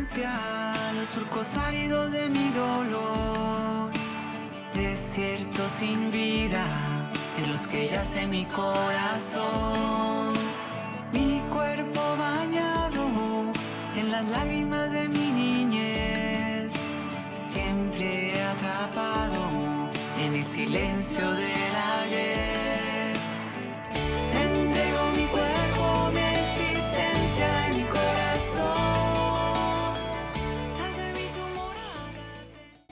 distancia los surcos áridos de mi dolor, desiertos sin vida en los que yace mi corazón, mi cuerpo bañado en las lágrimas de mi niñez, siempre atrapado en el silencio del ayer. Te entrego mi cuerpo, mi existencia y mi corazón. Haz de mí tu morada.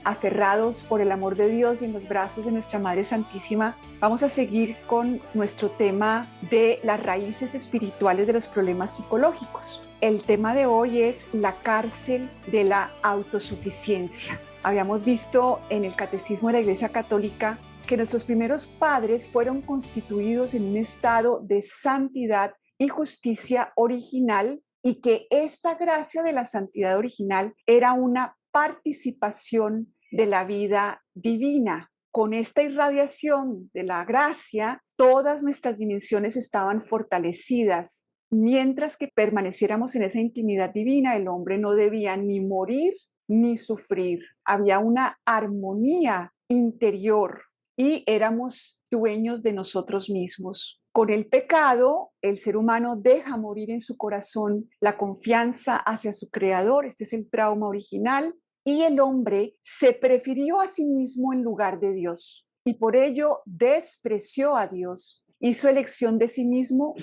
Aferrados por el amor de Dios y en los brazos de nuestra Madre Santísima, vamos a seguir con nuestro tema de las raíces espirituales de los problemas psicológicos. El tema de hoy es la cárcel de la autosuficiencia. Habíamos visto en el Catecismo de la Iglesia Católica que nuestros primeros padres fueron constituidos en un estado de santidad y justicia original y que esta gracia de la santidad original era una participación de la vida divina. Con esta irradiación de la gracia, todas nuestras dimensiones estaban fortalecidas. Mientras que permaneciéramos en esa intimidad divina, el hombre no debía ni morir ni sufrir. Había una armonía interior y éramos dueños de nosotros mismos. Con el pecado, el ser humano deja morir en su corazón la confianza hacia su creador. Este es el trauma original. Y el hombre se prefirió a sí mismo en lugar de Dios y por ello despreció a Dios. Hizo elección de sí mismo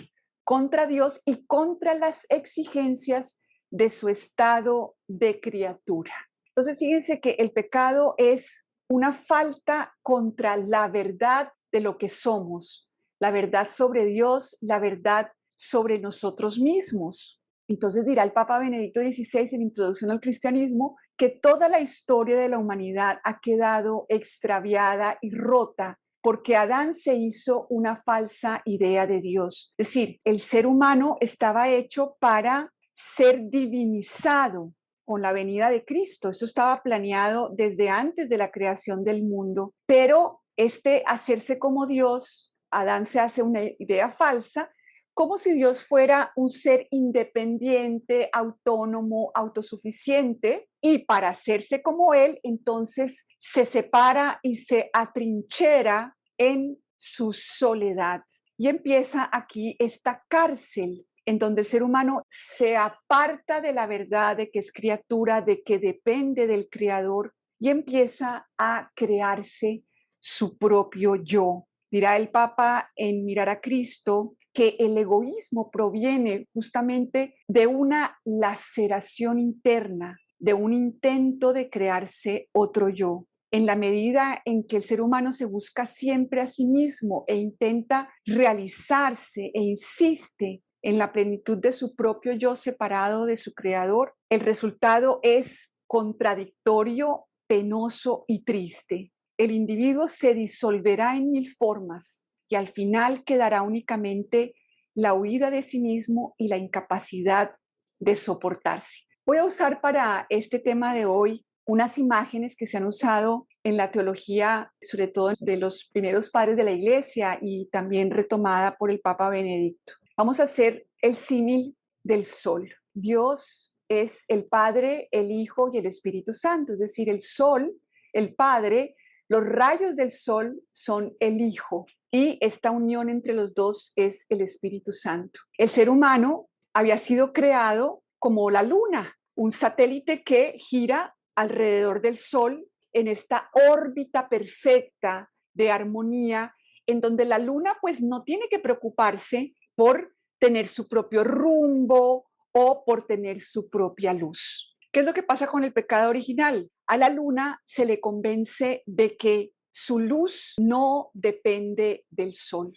contra Dios y contra las exigencias de su estado de criatura. Entonces, fíjense que el pecado es una falta contra la verdad de lo que somos, la verdad sobre Dios, la verdad sobre nosotros mismos. Entonces dirá el Papa Benedicto XVI en Introducción al Cristianismo que toda la historia de la humanidad ha quedado extraviada y rota porque Adán se hizo una falsa idea de Dios. Es decir, el ser humano estaba hecho para ser divinizado con la venida de Cristo. Esto estaba planeado desde antes de la creación del mundo, pero este hacerse como Dios, Adán se hace una idea falsa, como si Dios fuera un ser independiente, autónomo, autosuficiente, y para hacerse como Él, entonces se separa y se atrinchera en su soledad. Y empieza aquí esta cárcel en donde el ser humano se aparta de la verdad de que es criatura, de que depende del Creador, y empieza a crearse su propio yo. Dirá el Papa en Mirar a Cristo que el egoísmo proviene justamente de una laceración interna, de un intento de crearse otro yo. En la medida en que el ser humano se busca siempre a sí mismo e intenta realizarse e insiste en la plenitud de su propio yo separado de su creador, el resultado es contradictorio, penoso y triste. El individuo se disolverá en mil formas y al final quedará únicamente la huida de sí mismo y la incapacidad de soportarse. Voy a usar para este tema de hoy unas imágenes que se han usado en la teología, sobre todo de los primeros padres de la Iglesia y también retomada por el Papa Benedicto. Vamos a hacer el símil del sol. Dios es el Padre, el Hijo y el Espíritu Santo, es decir, el sol, el Padre, los rayos del sol son el Hijo y esta unión entre los dos es el Espíritu Santo. El ser humano había sido creado como la luna, un satélite que gira alrededor del sol en esta órbita perfecta de armonía, en donde la luna pues no tiene que preocuparse por tener su propio rumbo o por tener su propia luz. ¿Qué es lo que pasa con el pecado original? A la luna se le convence de que su luz no depende del sol,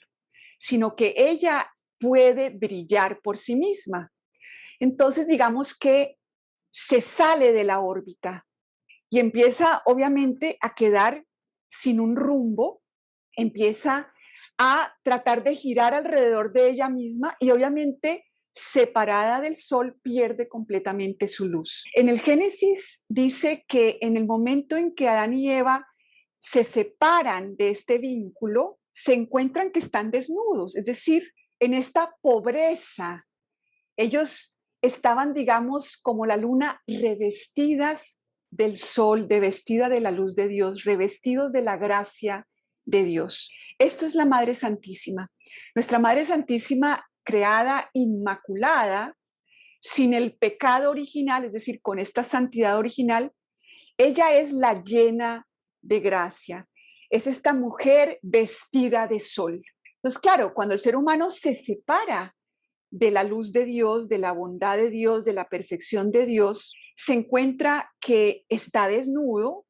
sino que ella puede brillar por sí misma. Entonces, digamos que se sale de la órbita y empieza obviamente a quedar sin un rumbo, empieza a tratar de girar alrededor de ella misma y obviamente separada del sol pierde completamente su luz. En el Génesis dice que en el momento en que Adán y Eva se separan de este vínculo, se encuentran que están desnudos, es decir, en esta pobreza, ellos estaban, digamos, como la luna, revestidas del sol, de vestida de la luz de Dios, revestidos de la gracia de Dios. Esto es la Madre Santísima. Nuestra Madre Santísima, creada inmaculada, sin el pecado original, es decir, con esta santidad original, ella es la llena de gracia. Es esta mujer vestida de sol. Entonces, claro, cuando el ser humano se separa de la luz de Dios, de la bondad de Dios, de la perfección de Dios, se encuentra que está desnudo,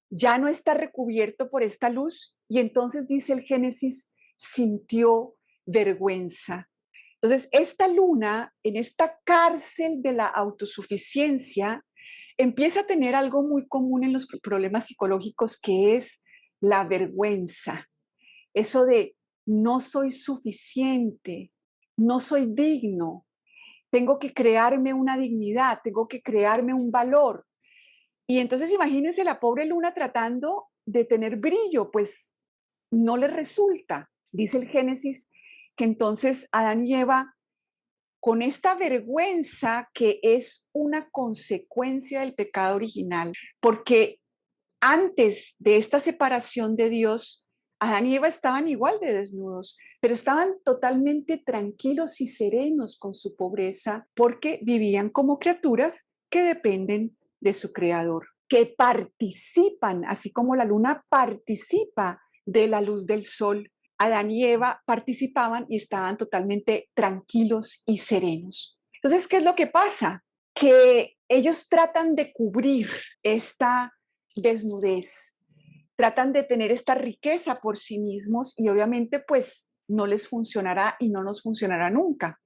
ya no está recubierto por esta luz y entonces dice el Génesis, sintió vergüenza. Entonces, esta luna, en esta cárcel de la autosuficiencia, empieza a tener algo muy común en los problemas psicológicos, que es la vergüenza. Eso de no soy suficiente, no soy digno, tengo que crearme una dignidad, tengo que crearme un valor. Y entonces imagínense la pobre luna tratando de tener brillo, pues no le resulta. Dice el Génesis que entonces Adán y Eva, con esta vergüenza que es una consecuencia del pecado original, porque antes de esta separación de Dios, Adán y Eva estaban igual de desnudos, pero estaban totalmente tranquilos y serenos con su pobreza porque vivían como criaturas que dependen de su creador, que participan, así como la luna participa de la luz del sol. Adán y Eva participaban y estaban totalmente tranquilos y serenos. Entonces, ¿qué es lo que pasa? Que ellos tratan de cubrir esta desnudez, tratan de tener esta riqueza por sí mismos y obviamente pues no les funcionará y no nos funcionará nunca.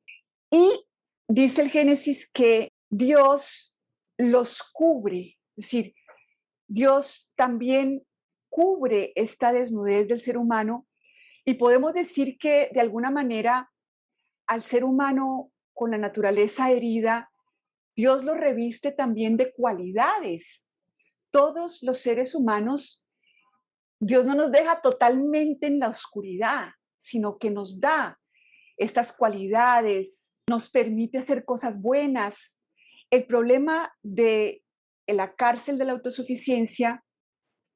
Y dice el Génesis que Dios los cubre, es decir, Dios también cubre esta desnudez del ser humano y podemos decir que de alguna manera al ser humano con la naturaleza herida, Dios lo reviste también de cualidades. Todos los seres humanos, Dios no nos deja totalmente en la oscuridad, sino que nos da estas cualidades, nos permite hacer cosas buenas. El problema de la cárcel de la autosuficiencia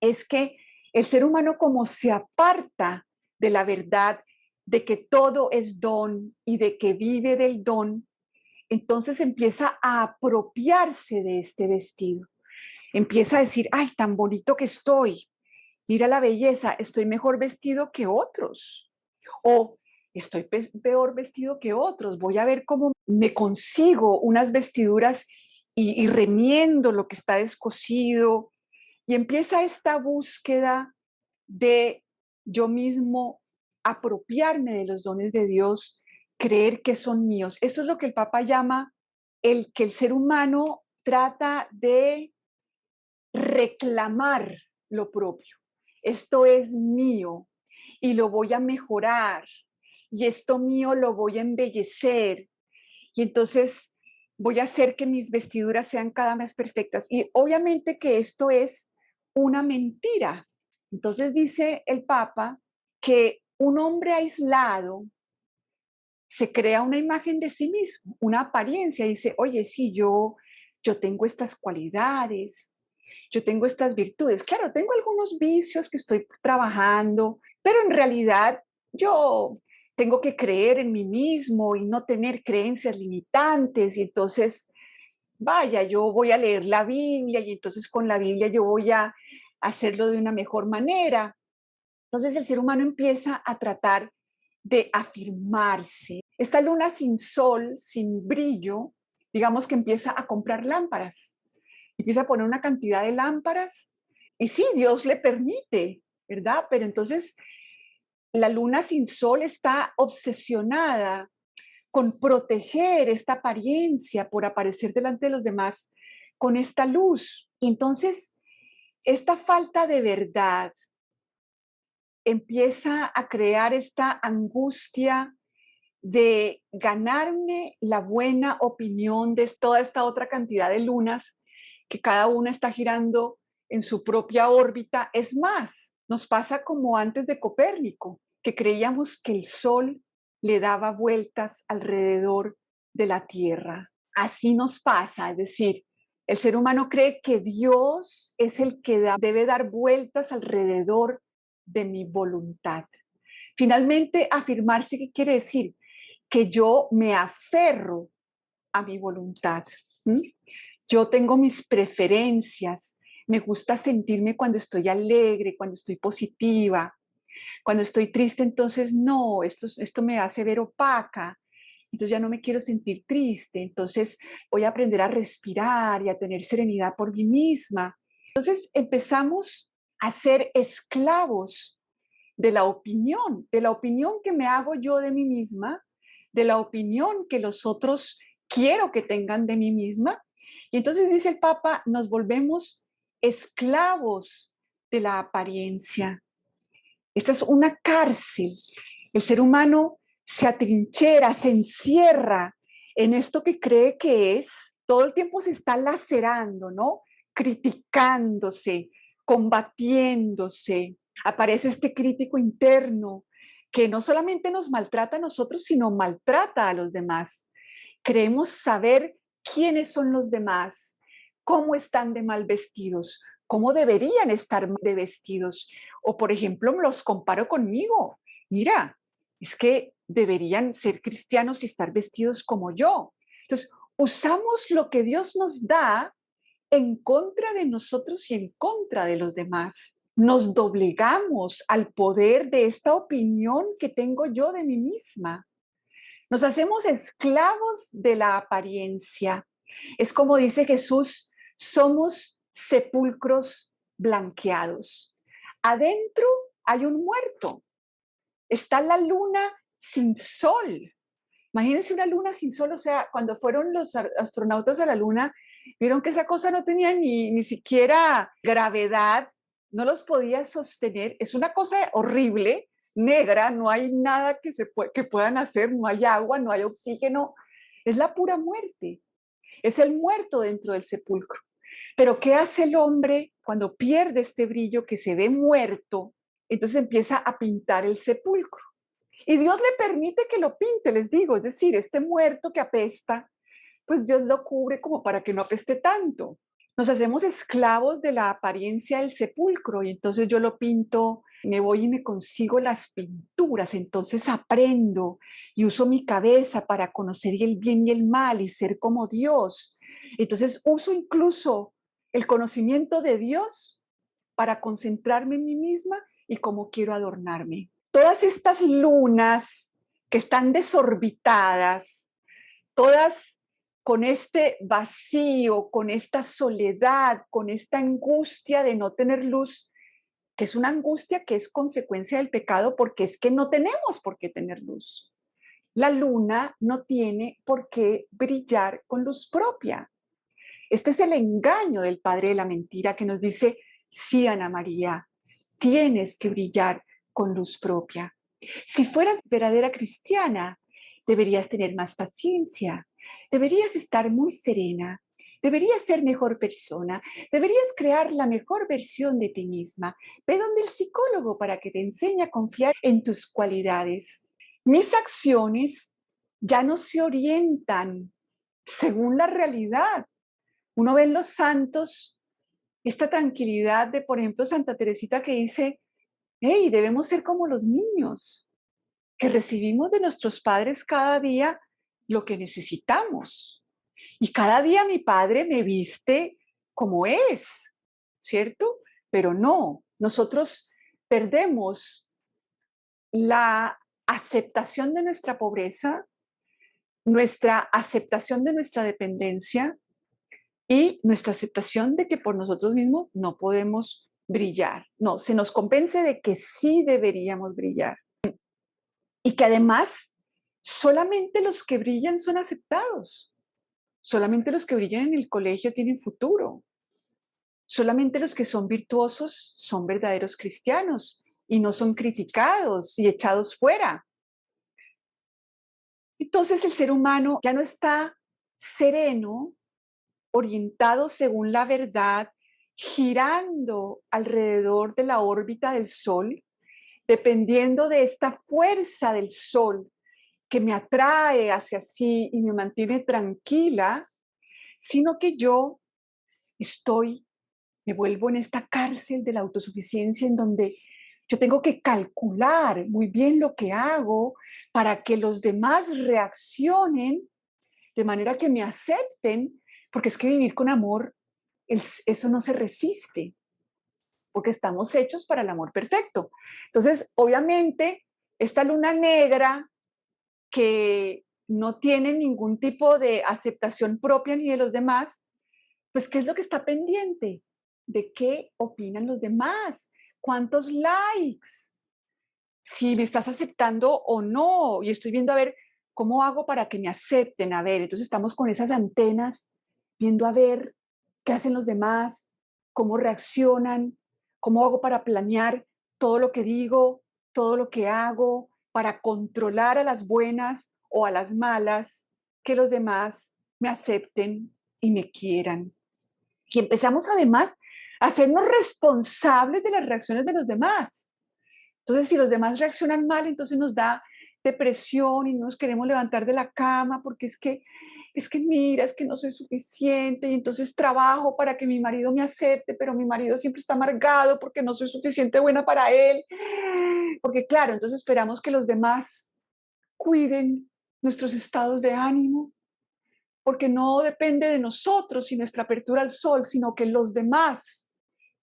es que el ser humano, como se aparta de la verdad de que todo es don y de que vive del don, entonces empieza a apropiarse de este vestido. Empieza a decir, ay, tan bonito que estoy, mira la belleza, estoy mejor vestido que otros. O estoy peor vestido que otros, voy a ver cómo me consigo unas vestiduras y remiendo lo que está descosido. Y empieza esta búsqueda de yo mismo apropiarme de los dones de Dios, creer que son míos. Eso es lo que el Papa llama el que el ser humano trata de reclamar lo propio. Esto es mío y lo voy a mejorar y esto mío lo voy a embellecer y entonces voy a hacer que mis vestiduras sean cada vez perfectas. Y obviamente que esto es una mentira. Entonces dice el Papa que un hombre aislado se crea una imagen de sí mismo, una apariencia, dice, oye, sí, yo tengo estas cualidades, yo tengo estas virtudes. Claro, tengo algunos vicios que estoy trabajando, pero en realidad yo tengo que creer en mí mismo y no tener creencias limitantes. Y entonces, vaya, yo voy a leer la Biblia y entonces con la Biblia yo voy a hacerlo de una mejor manera. Entonces el ser humano empieza a tratar de afirmarse. Esta luna sin sol, sin brillo, digamos que empieza a comprar lámparas. Empieza a poner una cantidad de lámparas y sí, Dios le permite, ¿verdad? Pero entonces la luna sin sol está obsesionada con proteger esta apariencia por aparecer delante de los demás con esta luz. Y entonces esta falta de verdad empieza a crear esta angustia de ganarme la buena opinión de toda esta otra cantidad de lunas que cada una está girando en su propia órbita. Es más, nos pasa como antes de Copérnico, que creíamos que el Sol le daba vueltas alrededor de la Tierra. así nos pasa, es decir, el ser humano cree que Dios es el que debe dar vueltas alrededor de mi voluntad. Finalmente, afirmarse, ¿qué quiere decir? Que yo me aferro a mi voluntad. ¿Mm? Yo tengo mis preferencias, me gusta sentirme cuando estoy alegre, cuando estoy positiva, cuando estoy triste, entonces no, esto me hace ver opaca, entonces ya no me quiero sentir triste, entonces voy a aprender a respirar y a tener serenidad por mí misma. Entonces empezamos a ser esclavos de la opinión que me hago yo de mí misma, de la opinión que los otros quiero que tengan de mí misma. Y entonces dice el Papa, nos volvemos esclavos de la apariencia. Esta es una cárcel. El ser humano se atrinchera, se encierra en esto que cree que es. Todo el tiempo se está lacerando, ¿no? Criticándose, combatiéndose. Aparece este crítico interno que no solamente nos maltrata a nosotros, sino maltrata a los demás. Creemos saber quiénes son los demás, cómo están de mal vestidos, cómo deberían estar de vestidos. O, por ejemplo, los comparo conmigo. Mira, es que deberían ser cristianos y estar vestidos como yo. Entonces, usamos lo que Dios nos da en contra de nosotros y en contra de los demás. Nos doblegamos al poder de esta opinión que tengo yo de mí misma. Nos hacemos esclavos de la apariencia. Es como dice Jesús, somos sepulcros blanqueados. Adentro hay un muerto. Está la luna sin sol. Imagínense una luna sin sol, o sea, cuando fueron los astronautas a la luna, vieron que esa cosa no tenía ni siquiera gravedad, no los podía sostener. Es una cosa horrible, negra, no hay nada que puedan hacer, no hay agua, no hay oxígeno. Es la pura muerte. Es el muerto dentro del sepulcro. Pero ¿qué hace el hombre cuando pierde este brillo que se ve muerto? Entonces empieza a pintar el sepulcro. Y Dios le permite que lo pinte, les digo, es decir, este muerto que apesta, pues Dios lo cubre como para que no apeste tanto. Nos hacemos esclavos de la apariencia del sepulcro y entonces yo lo pinto, me voy y me consigo las pinturas, entonces aprendo y uso mi cabeza para conocer el bien y el mal y ser como Dios. Entonces uso incluso el conocimiento de Dios para concentrarme en mí misma y cómo quiero adornarme. Todas estas lunas que están desorbitadas, todas con este vacío, con esta soledad, con esta angustia de no tener luz, que es una angustia que es consecuencia del pecado porque es que no tenemos por qué tener luz. La luna no tiene por qué brillar con luz propia. Este es el engaño del padre de la mentira que nos dice, sí, Ana María, tienes que brillar con luz propia. Si fueras verdadera cristiana, deberías tener más paciencia, deberías estar muy serena, deberías ser mejor persona, deberías crear la mejor versión de ti misma. Ve donde el psicólogo para que te enseñe a confiar en tus cualidades. Mis acciones ya no se orientan según la realidad. Uno ve en los santos esta tranquilidad de, por ejemplo, Santa Teresita que dice, hey, debemos ser como los niños, que recibimos de nuestros padres cada día lo que necesitamos. Y cada día mi padre me viste como es, ¿cierto? Pero no, nosotros perdemos la aceptación de nuestra pobreza, nuestra aceptación de nuestra dependencia y nuestra aceptación de que por nosotros mismos no podemos brillar. No, se nos convence de que sí deberíamos brillar. Y que además solamente los que brillan son aceptados. Solamente los que brillan en el colegio tienen futuro. Solamente los que son virtuosos son verdaderos cristianos y no son criticados y echados fuera. Entonces el ser humano ya no está sereno, orientado según la verdad, girando alrededor de la órbita del Sol, dependiendo de esta fuerza del Sol que me atrae hacia sí y me mantiene tranquila, sino que yo me vuelvo en esta cárcel de la autosuficiencia en donde yo tengo que calcular muy bien lo que hago para que los demás reaccionen de manera que me acepten, porque es que vivir con amor, eso no se resiste, porque estamos hechos para el amor perfecto. Entonces, obviamente, esta luna negra que no tiene ningún tipo de aceptación propia ni de los demás, pues, ¿qué es lo que está pendiente? ¿De qué opinan los demás? ¿Cuántos likes? Si me estás aceptando o no. Y estoy viendo a ver cómo hago para que me acepten. A ver, entonces estamos con esas antenas viendo a ver qué hacen los demás, cómo reaccionan, cómo hago para planear todo lo que digo, todo lo que hago, para controlar a las buenas o a las malas, que los demás me acepten y me quieran. Y empezamos además a hacernos responsables de las reacciones de los demás. Entonces, si los demás reaccionan mal, entonces nos da depresión y no nos queremos levantar de la cama porque mira, es que no soy suficiente y entonces trabajo para que mi marido me acepte, pero mi marido siempre está amargado porque no soy suficiente buena para él. Porque claro, entonces esperamos que los demás cuiden nuestros estados de ánimo, porque no depende de nosotros y nuestra apertura al sol, sino que los demás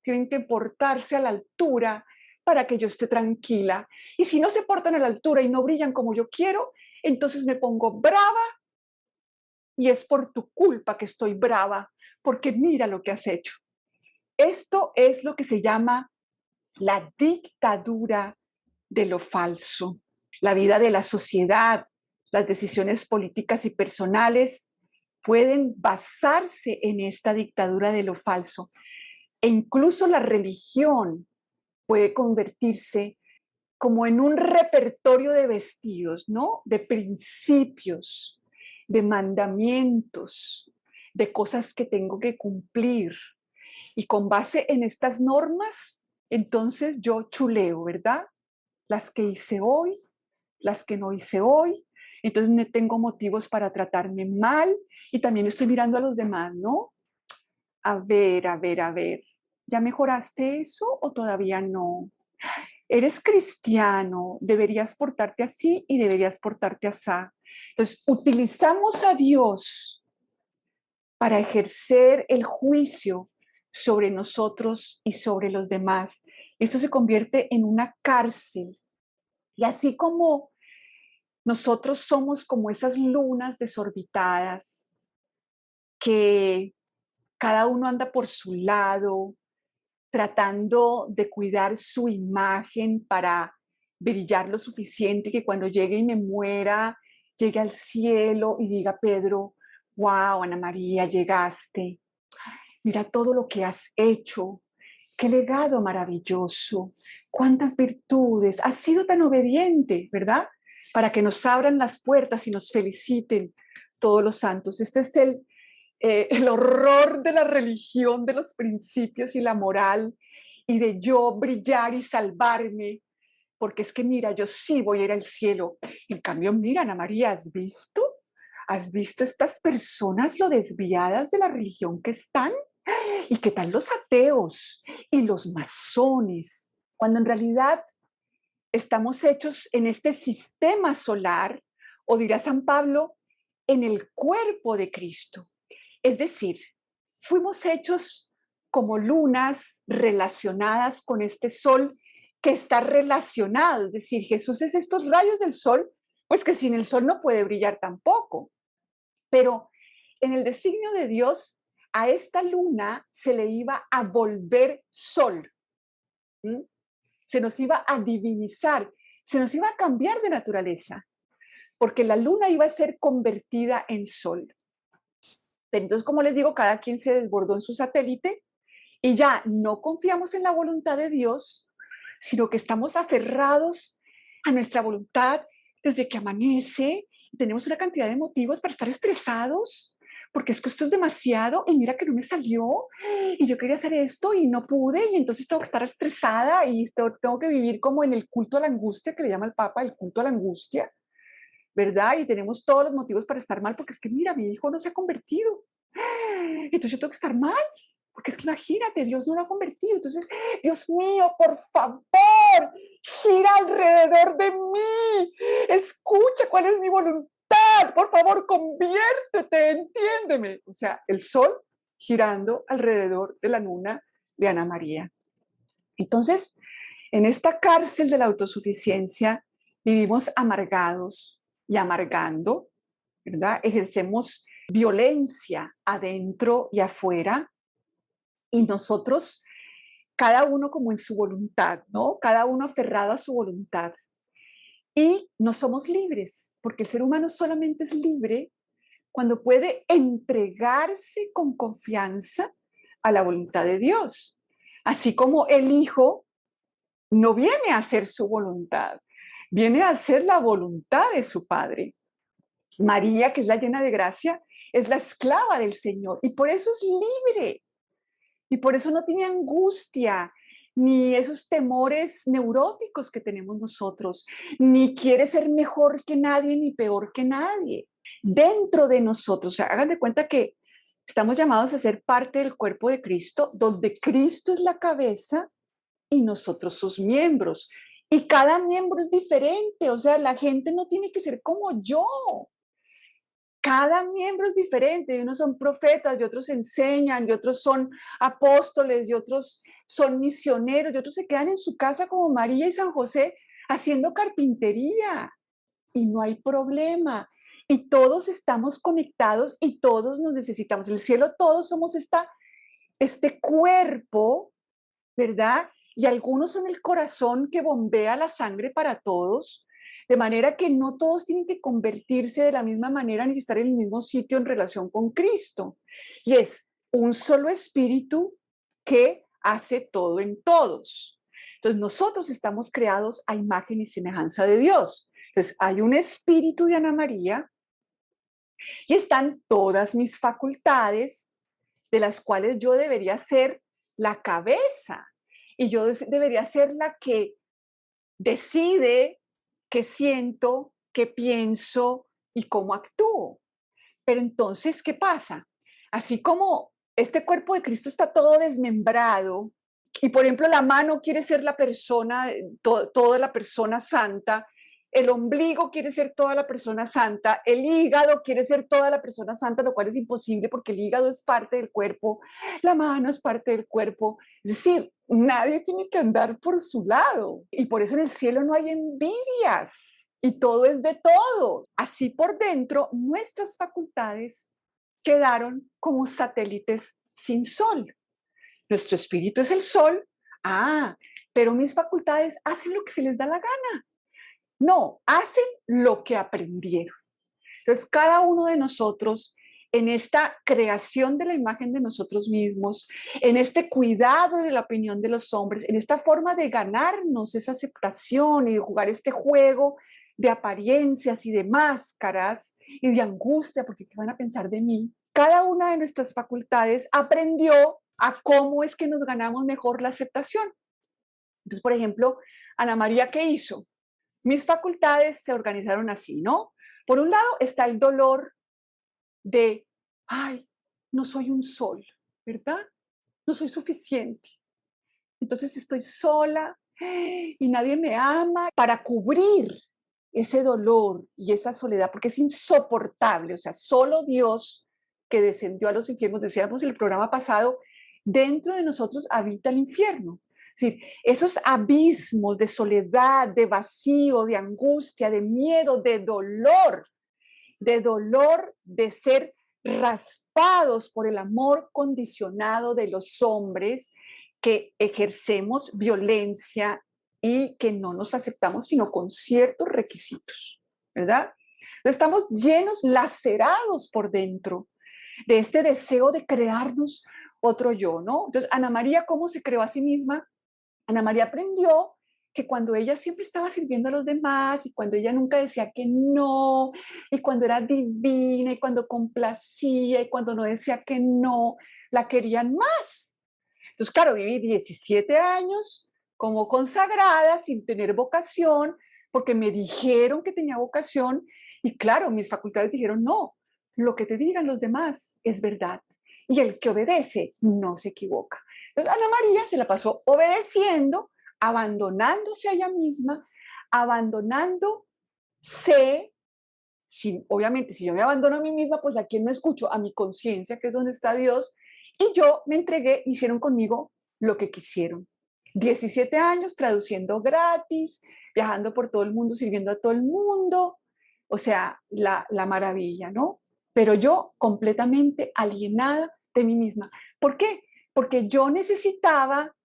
tienen que portarse a la altura para que yo esté tranquila. Y si no se portan a la altura y no brillan como yo quiero, entonces me pongo brava y es por tu culpa que estoy brava, porque mira lo que has hecho. Esto es lo que se llama la dictadura de lo falso. La vida de la sociedad, las decisiones políticas y personales pueden basarse en esta dictadura de lo falso. E incluso la religión puede convertirse como en un repertorio de vestidos, ¿no? De principios, de mandamientos, de cosas que tengo que cumplir. Y con base en estas normas, entonces yo chuleo, ¿verdad? Las que hice hoy, las que no hice hoy. Entonces no tengo motivos para tratarme mal y también estoy mirando a los demás, ¿no? A ver, a ver, a ver. ¿Ya mejoraste eso o todavía no? Eres cristiano, deberías portarte así y deberías portarte así. Entonces, utilizamos a Dios para ejercer el juicio sobre nosotros y sobre los demás. Esto se convierte en una cárcel. Y así como nosotros somos como esas lunas desorbitadas que cada uno anda por su lado, tratando de cuidar su imagen para brillar lo suficiente que cuando llegue y me muera, llegue al cielo y diga Pedro, wow, Ana María, llegaste. Mira todo lo que has hecho. Qué legado maravilloso. Cuántas virtudes. Has sido tan obediente, ¿verdad? Para que nos abran las puertas y nos feliciten todos los santos. Este es el horror de la religión, de los principios y la moral y de yo brillar y salvarme, porque es que mira, yo sí voy a ir al cielo. En cambio, mira, Ana María, ¿has visto? ¿Has visto estas personas lo desviadas de la religión que están? ¿Y qué tal los ateos y los masones? Cuando en realidad estamos hechos en este sistema solar, o dirá San Pablo, en el cuerpo de Cristo. Es decir, fuimos hechos como lunas relacionadas con este sol que está relacionado. Es decir, Jesús es estos rayos del sol, pues que sin el sol no puede brillar tampoco. Pero en el designio de Dios, a esta luna se le iba a volver sol. ¿Mm? Se nos iba a divinizar, se nos iba a cambiar de naturaleza, porque la luna iba a ser convertida en sol. Pero entonces, como les digo, cada quien se desbordó en su satélite y ya no confiamos en la voluntad de Dios, sino que estamos aferrados a nuestra voluntad desde que amanece y tenemos una cantidad de motivos para estar estresados, porque es que esto es demasiado y mira que no me salió y yo quería hacer esto y no pude y entonces tengo que estar estresada y tengo que vivir como en el culto a la angustia que le llama el Papa, el culto a la angustia, ¿verdad? Y tenemos todos los motivos para estar mal, porque es que, mira, mi hijo no se ha convertido. Entonces yo tengo que estar mal, porque es que imagínate, Dios no lo ha convertido. Entonces, Dios mío, por favor, gira alrededor de mí, escucha cuál es mi voluntad, por favor, conviértete, entiéndeme. O sea, el sol girando alrededor de la luna de Ana María. Entonces, en esta cárcel de la autosuficiencia vivimos amargados y amargando, ¿verdad? Ejercemos violencia adentro y afuera, y nosotros, cada uno como en su voluntad, ¿no? Cada uno aferrado a su voluntad. Y no somos libres, porque el ser humano solamente es libre cuando puede entregarse con confianza a la voluntad de Dios. Así como el Hijo no viene a hacer su voluntad, viene a hacer la voluntad de su Padre. María, que es la llena de gracia, es la esclava del Señor y por eso es libre. Y por eso no tiene angustia, ni esos temores neuróticos que tenemos nosotros, ni quiere ser mejor que nadie, ni peor que nadie. Dentro de nosotros, o sea, hagan de cuenta que estamos llamados a ser parte del cuerpo de Cristo, donde Cristo es la cabeza y nosotros sus miembros. Y cada miembro es diferente, o sea, la gente no tiene que ser como yo. Cada miembro es diferente, y unos son profetas, y otros enseñan, y otros son apóstoles, y otros son misioneros, y otros se quedan en su casa como María y San José haciendo carpintería, y no hay problema. Y todos estamos conectados y todos nos necesitamos. En el cielo todos somos este cuerpo, ¿verdad? Y algunos son el corazón que bombea la sangre para todos, de manera que no todos tienen que convertirse de la misma manera ni estar en el mismo sitio en relación con Cristo. Y es un solo espíritu que hace todo en todos. Entonces nosotros estamos creados a imagen y semejanza de Dios. Entonces hay un espíritu de Ana María y están todas mis facultades, de las cuales yo debería ser la cabeza y yo debería ser la que decide qué siento, qué pienso y cómo actúo. Pero entonces, ¿qué pasa? Así como este cuerpo de Cristo está todo desmembrado y, por ejemplo, la mano quiere ser la persona, toda la persona santa, el ombligo quiere ser toda la persona santa, el hígado quiere ser toda la persona santa, lo cual es imposible porque el hígado es parte del cuerpo, la mano es parte del cuerpo. Es decir, nadie tiene que andar por su lado. Y por eso en el cielo no hay envidias y todo es de todo. Así por dentro, nuestras facultades quedaron como satélites sin sol. Nuestro espíritu es el sol. Pero mis facultades hacen lo que se les da la gana. No, hacen lo que aprendieron. Entonces, cada uno de nosotros, en esta creación de la imagen de nosotros mismos, en este cuidado de la opinión de los hombres, en esta forma de ganarnos esa aceptación y de jugar este juego de apariencias y de máscaras y de angustia, porque ¿qué van a pensar de mí? Cada una de nuestras facultades aprendió a cómo es que nos ganamos mejor la aceptación. Entonces, por ejemplo, Ana María, ¿qué hizo? Mis facultades se organizaron así, ¿no? Por un lado está el dolor de, no soy un sol, ¿verdad? No soy suficiente. Entonces estoy sola y nadie me ama. Para cubrir ese dolor y esa soledad, porque es insoportable, o sea, solo Dios que descendió a los infiernos, decíamos en el programa pasado, dentro de nosotros habita el infierno. Es decir, esos abismos de soledad, de vacío, de angustia, de miedo, de dolor de ser raspados por el amor condicionado de los hombres que ejercemos violencia y que no nos aceptamos sino con ciertos requisitos, ¿verdad? Estamos llenos, lacerados por dentro de este deseo de crearnos otro yo, ¿no? Entonces, Ana María, ¿cómo se creó a sí misma? Ana María aprendió que cuando ella siempre estaba sirviendo a los demás y cuando ella nunca decía que no, y cuando era divina y cuando complacía y cuando no decía que no, la querían más. Entonces, claro, viví 17 años como consagrada sin tener vocación, porque me dijeron que tenía vocación y claro, mis facultades dijeron, no, lo que te digan los demás es verdad y el que obedece no se equivoca. Entonces Ana María se la pasó obedeciendo, abandonándose a ella misma, abandonándose. Obviamente, si yo me abandono a mí misma, pues a quién me escucho, a mi conciencia, que es donde está Dios, y yo me entregué, hicieron conmigo lo que quisieron. 17 años traduciendo gratis, viajando por todo el mundo, sirviendo a todo el mundo, o sea, la maravilla, ¿no? Pero yo completamente alienada de mí misma. ¿Por qué? Porque yo necesitaba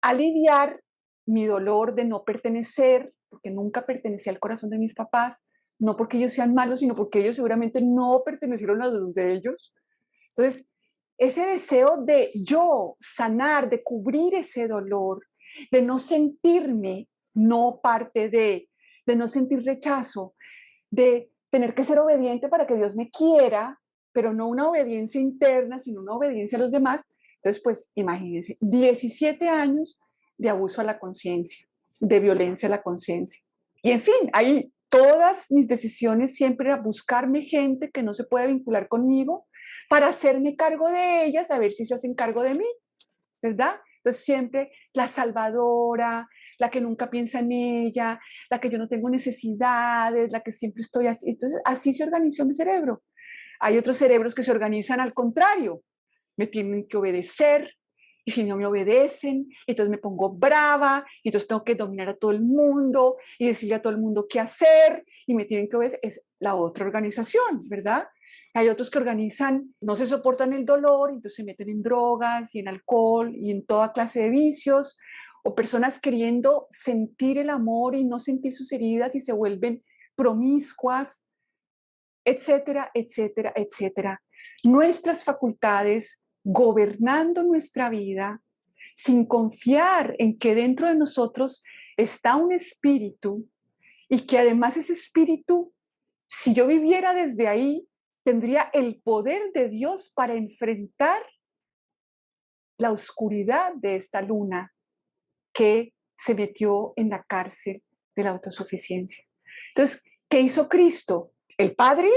aliviar mi dolor de no pertenecer, porque nunca pertenecí al corazón de mis papás, no porque ellos sean malos, sino porque ellos seguramente no pertenecieron a los de ellos. Entonces, ese deseo de yo sanar, de cubrir ese dolor, de no sentirme no parte de no sentir rechazo, de tener que ser obediente para que Dios me quiera, pero no una obediencia interna, sino una obediencia a los demás. Entonces, pues imagínense, 17 años de abuso a la conciencia, de violencia a la conciencia. Y en fin, ahí todas mis decisiones siempre era buscarme gente que no se puede vincular conmigo para hacerme cargo de ellas, a ver si se hacen cargo de mí, ¿verdad? Entonces siempre la salvadora, la que nunca piensa en ella, la que yo no tengo necesidades, la que siempre estoy así. Entonces así se organizó mi cerebro. Hay otros cerebros que se organizan al contrario, me tienen que obedecer, y si no me obedecen, entonces me pongo brava, y entonces tengo que dominar a todo el mundo y decirle a todo el mundo qué hacer, y me tienen que obedecer. Es la otra organización, ¿verdad? Hay otros que organizan, no se soportan el dolor, entonces se meten en drogas y en alcohol y en toda clase de vicios, o personas queriendo sentir el amor y no sentir sus heridas y se vuelven promiscuas, etcétera, etcétera, etcétera. Nuestras facultades gobernando nuestra vida sin confiar en que dentro de nosotros está un espíritu y que además ese espíritu, si yo viviera desde ahí, tendría el poder de Dios para enfrentar la oscuridad de esta luna que se metió en la cárcel de la autosuficiencia. Entonces, ¿qué hizo Cristo? El Padre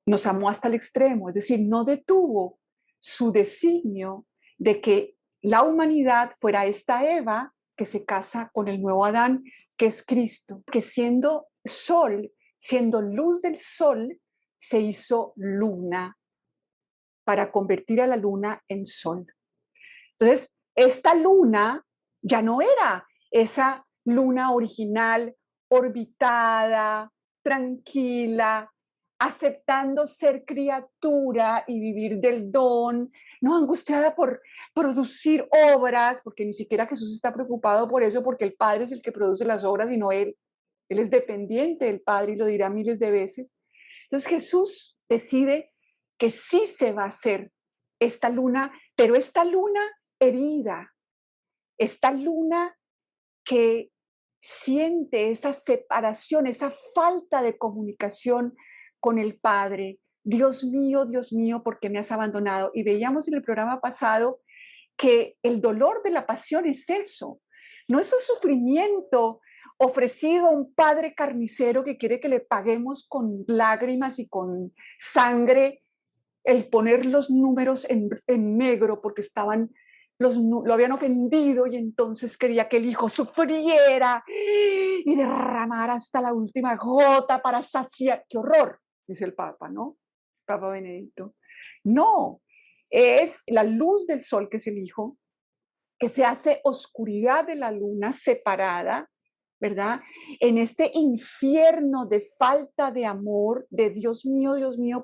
nos amó hasta el extremo, es decir, no detuvo su designio de que la humanidad fuera esta Eva que se casa con el nuevo Adán, que es Cristo, que siendo sol, siendo luz del sol, se hizo luna para convertir a la luna en sol. Entonces, esta luna ya no era esa luna original, orbitada, tranquila, aceptando ser criatura y vivir del don, no angustiada por producir obras, porque ni siquiera Jesús está preocupado por eso, porque el Padre es el que produce las obras y no él. Él es dependiente del Padre y lo dirá miles de veces. Entonces Jesús decide que sí se va a hacer esta luna, pero esta luna herida, esta luna que siente esa separación, esa falta de comunicación con el Padre. Dios mío, ¿por qué me has abandonado? Y veíamos en el programa pasado que el dolor de la pasión es eso, no es un sufrimiento ofrecido a un padre carnicero que quiere que le paguemos con lágrimas y con sangre el poner los números en negro porque lo habían ofendido y entonces quería que el hijo sufriera y derramara hasta la última gota para saciar. ¡Qué horror! Dice el Papa, ¿no? Papa Benedicto. No, es la luz del sol, que es el hijo, que se hace oscuridad de la luna separada, ¿verdad? En este infierno de falta de amor, de Dios mío,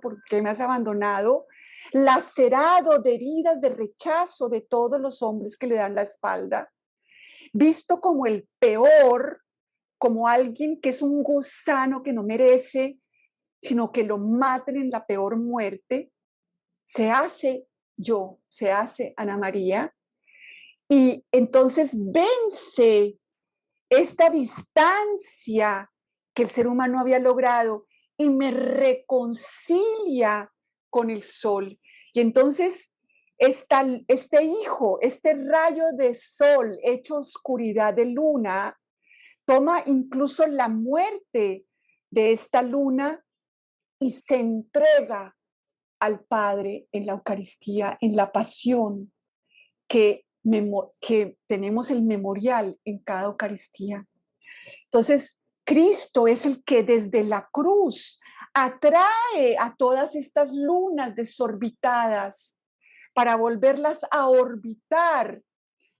¿por qué me has abandonado? Lacerado de heridas de rechazo de todos los hombres que le dan la espalda, visto como el peor, como alguien que es un gusano que no merece, sino que lo maten en la peor muerte, se hace Ana María, y entonces vence esta distancia que el ser humano había logrado y me reconcilia con el sol. Y entonces este hijo, este rayo de sol hecho oscuridad de luna, toma incluso la muerte de esta luna y se entrega al Padre en la Eucaristía, en la pasión que tenemos el memorial en cada Eucaristía. Entonces, Cristo es el que desde la cruz atrae a todas estas lunas desorbitadas para volverlas a orbitar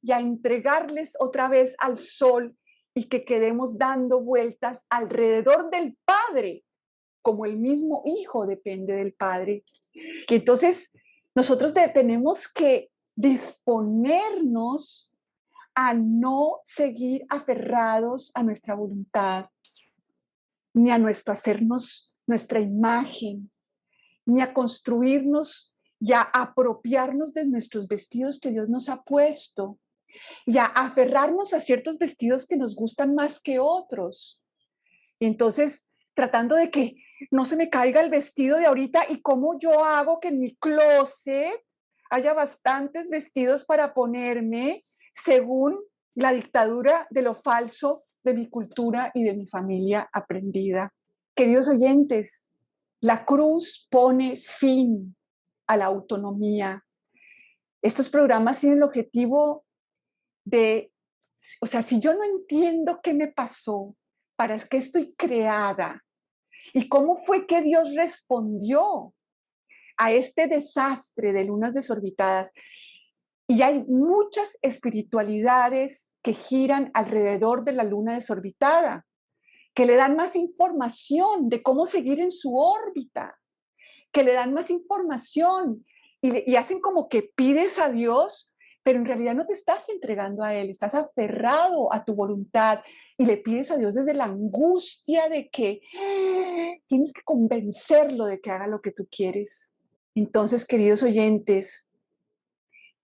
y a entregarles otra vez al sol y que quedemos dando vueltas alrededor del Padre, como el mismo Hijo depende del Padre. Que entonces nosotros tenemos que disponernos a no seguir aferrados a nuestra voluntad, ni a nuestro hacernos nuestra imagen, ni a construirnos y a apropiarnos de nuestros vestidos que Dios nos ha puesto, y a aferrarnos a ciertos vestidos que nos gustan más que otros. Y entonces, tratando de que no se me caiga el vestido de ahorita y cómo yo hago que en mi closet haya bastantes vestidos para ponerme según la dictadura de lo falso de mi cultura y de mi familia aprendida. Queridos oyentes, la cruz pone fin a la autonomía. Estos programas tienen el objetivo de, o sea, si yo no entiendo qué me pasó, para qué estoy creada y cómo fue que Dios respondió a este desastre de lunas desorbitadas. Y hay muchas espiritualidades que giran alrededor de la luna desorbitada, que le dan más información de cómo seguir en su órbita, que le dan más información y hacen como que pides a Dios, pero en realidad no te estás entregando a Él, estás aferrado a tu voluntad y le pides a Dios desde la angustia de que tienes que convencerlo de que haga lo que tú quieres. Entonces, queridos oyentes,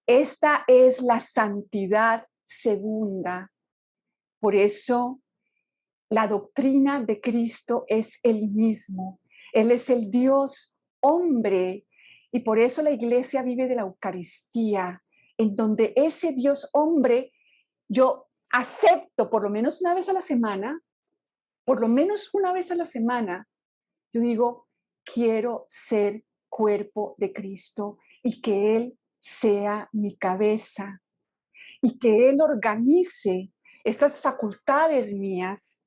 esta es la santidad segunda. Por eso, la doctrina de Cristo es el mismo. Él es el Dios hombre y por eso la iglesia vive de la Eucaristía, en donde ese Dios hombre yo acepto por lo menos una vez a la semana, yo digo, quiero ser cuerpo de Cristo y que Él sea mi cabeza y que Él organice estas facultades mías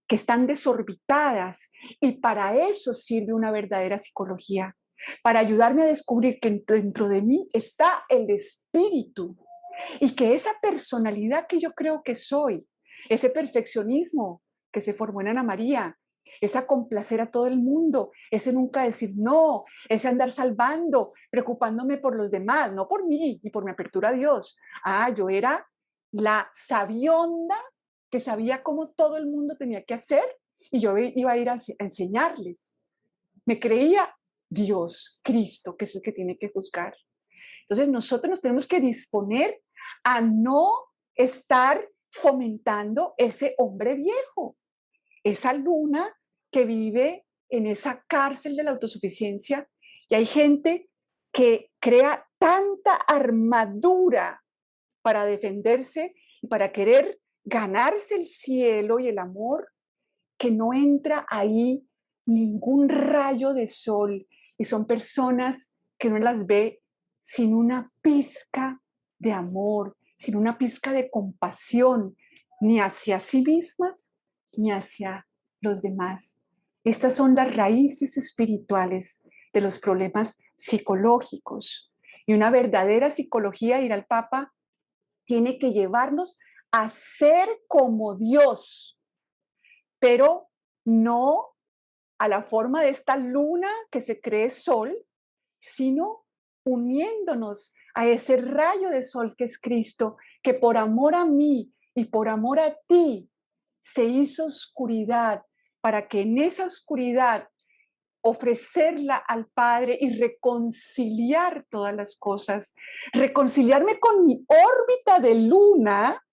que están desorbitadas, y para eso sirve una verdadera psicología, para ayudarme a descubrir que dentro de mí está el espíritu y que esa personalidad que yo creo que soy, ese perfeccionismo que se formó en Ana María, esa complacer a todo el mundo, ese nunca decir no, ese andar salvando, preocupándome por los demás, no por mí y por mi apertura a Dios. Yo era la sabionda que sabía cómo todo el mundo tenía que hacer y yo iba a ir a enseñarles. Me creía Dios, Cristo, que es el que tiene que juzgar. Entonces nosotros nos tenemos que disponer a no estar fomentando ese hombre viejo, esa luna que vive en esa cárcel de la autosuficiencia, y hay gente que crea tanta armadura para defenderse y para querer ganarse el cielo y el amor, que no entra ahí ningún rayo de sol, y son personas que no las ve sin una pizca de amor, sin una pizca de compasión, ni hacia sí mismas, ni hacia los demás. Estas son las raíces espirituales de los problemas psicológicos. Y una verdadera psicología, dirá el Papa, tiene que llevarnos a ser como Dios, pero no a la forma de esta luna que se cree sol, sino uniéndonos a ese rayo de sol que es Cristo, que por amor a mí y por amor a ti se hizo oscuridad, para que en esa oscuridad ofrecerla al Padre y reconciliar todas las cosas, reconciliarme con mi órbita de luna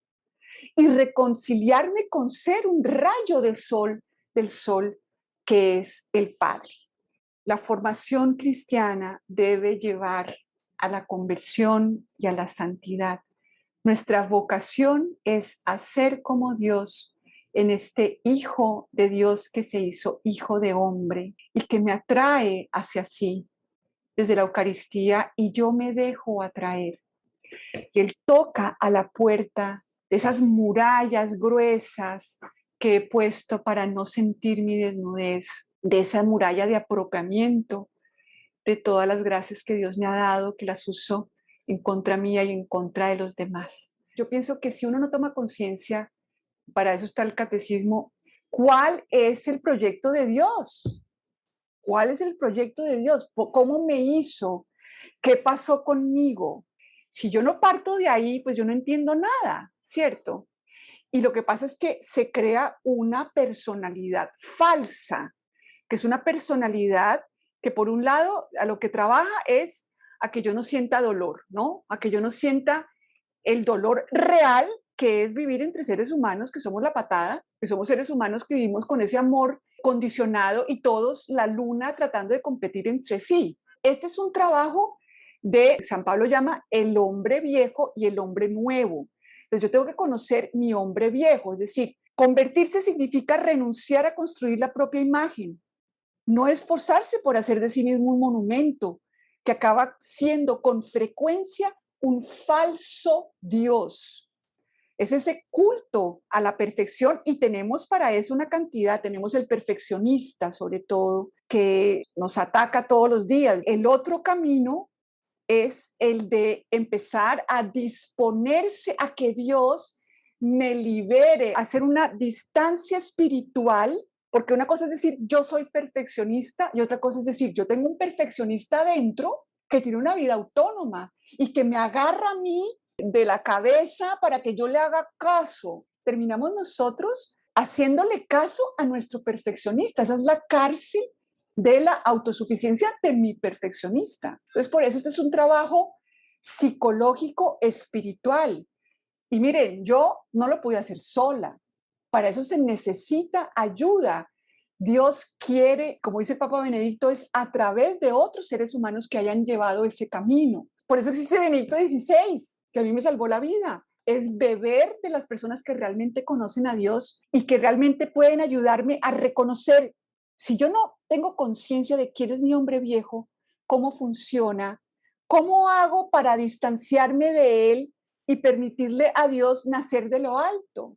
y reconciliarme con ser un rayo de sol, del sol que es el Padre. La formación cristiana debe llevar a la conversión y a la santidad. Nuestra vocación es hacer como Dios en este Hijo de Dios que se hizo Hijo de hombre y que me atrae hacia sí desde la Eucaristía, y yo me dejo atraer. Y Él toca a la puerta de esas murallas gruesas que he puesto para no sentir mi desnudez, de esa muralla de apropiamiento de todas las gracias que Dios me ha dado, que las uso en contra mía y en contra de los demás. Yo pienso que si uno no toma conciencia, para eso está el catecismo, ¿cuál es el proyecto de Dios? ¿Cuál es el proyecto de Dios? ¿Cómo me hizo? ¿Qué pasó conmigo? Si yo no parto de ahí, pues yo no entiendo nada, ¿cierto? Y lo que pasa es que se crea una personalidad falsa, que es una personalidad que por un lado a lo que trabaja es a que yo no sienta dolor, ¿no? A que yo no sienta el dolor real que es vivir entre seres humanos, que somos la patada, que somos seres humanos que vivimos con ese amor condicionado y todos la luna tratando de competir entre sí. Este es un trabajo de, San Pablo llama el hombre viejo y el hombre nuevo. Entonces yo tengo que conocer mi hombre viejo, es decir, convertirse significa renunciar a construir la propia imagen, no esforzarse por hacer de sí mismo un monumento que acaba siendo con frecuencia un falso Dios. Es ese culto a la perfección, y tenemos para eso una cantidad. Tenemos el perfeccionista, sobre todo, que nos ataca todos los días. El otro camino es el de empezar a disponerse a que Dios me libere, hacer una distancia espiritual, porque una cosa es decir, yo soy perfeccionista, y otra cosa es decir, yo tengo un perfeccionista dentro que tiene una vida autónoma y que me agarra a mí de la cabeza para que yo le haga caso. Terminamos nosotros haciéndole caso a nuestro perfeccionista. Esa es la cárcel de la autosuficiencia de mi perfeccionista. Entonces, por eso este es un trabajo psicológico, espiritual. Y miren, yo no lo pude hacer sola. Para eso se necesita ayuda. Dios quiere, como dice el Papa Benedicto, es a través de otros seres humanos que hayan llevado ese camino. Por eso existe Benedicto XVI, que a mí me salvó la vida. Es beber de las personas que realmente conocen a Dios y que realmente pueden ayudarme a reconocer. Si yo no tengo conciencia de quién es mi hombre viejo, cómo funciona, cómo hago para distanciarme de él y permitirle a Dios nacer de lo alto,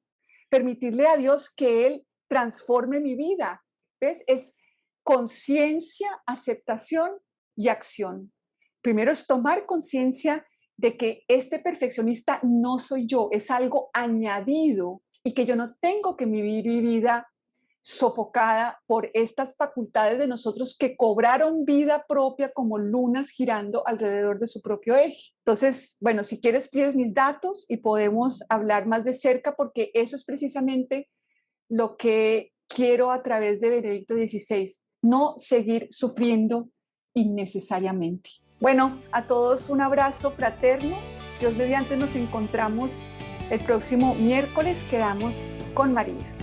permitirle a Dios que él transforme mi vida. ¿Ves? Es conciencia, aceptación y acción. Primero es tomar conciencia de que este perfeccionista no soy yo, es algo añadido, y que yo no tengo que vivir mi vida sofocada por estas facultades de nosotros que cobraron vida propia como lunas girando alrededor de su propio eje. Entonces, bueno, si quieres pides mis datos y podemos hablar más de cerca, porque eso es precisamente lo que quiero a través de Benedicto XVI, no seguir sufriendo innecesariamente. Bueno, a todos un abrazo fraterno. Dios mediante nos encontramos el próximo miércoles. Quedamos con María.